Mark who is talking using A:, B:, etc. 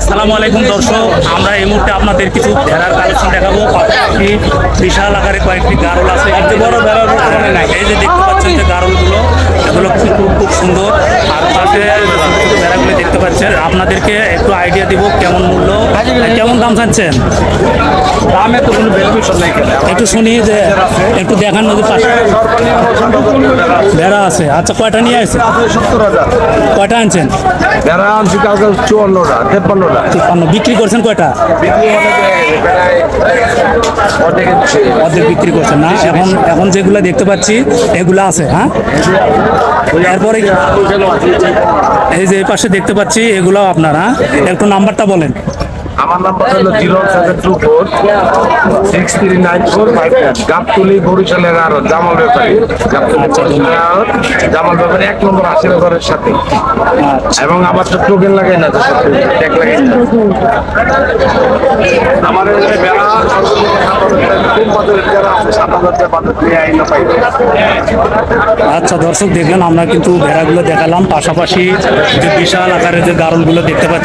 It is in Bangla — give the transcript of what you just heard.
A: আসসালামু আলাইকুম দর্শক, আমরা এই মুহূর্তে আপনাদের কিছু ভেড়ার কালেকশন দেখাবো। পাশাপাশি বিশাল আকারে কয়েকটি গারল আছে। এর যে বড় ভেড়ার বর্তমানে নাই, এই যে দেখতে পাচ্ছেন যে গারলগুলো, এগুলো কিন্তু খুব সুন্দর। আর পাশে ভেড়াগুলো দেখতে পাচ্ছেন, আপনাদেরকে একটু আইডিয়া দিব কেমন মূল্য, কেমন দাম চাচ্ছেন।
B: দামে তো কোনো ভ্যালুয়েশন নাই।
A: একটু শুনি যে একটু দেখান নদীর পাশে ভেড়া আছে। আচ্ছা, কয়টা নিয়ে আসছে?
B: 70,000
A: কয়টা আনছেন?
B: ভেড়া আনছি কালকে 54টা 53টা।
A: 53 বিক্রি করছেন কয়টা?
B: বিক্রি অর্ধেক
A: অর্ধেক বিক্রি করছেন না? এখন এখন যেগুলো দেখতে পাচ্ছি এগুলো আছে। হ্যাঁ, এরপরে এই যে এই পাশে দেখতে পাচ্ছি এগুলো আপনারা, একটু নাম্বারটা বলেন।
B: আমার নাম্বার হলো 072463945। গাবতলি বরিশালের আর জামাল ব্যাপারী, গাবতলি বরিশালের আড়ত, জামাল ব্যাপারী 1 নম্বর আশীর্বাদের সাথে। এবং আমার তো টোকেন লাগাই না, ট্যাগ লাগাই না। আমার এই যে বেড়া
A: আচ্ছা দর্শক, দেখলেন আমরা কিন্তু ভেড়াগুলো দেখালাম, পাশাপাশি যে বিশাল আকারের যে গারলগুলো দেখতে পাচ্ছি।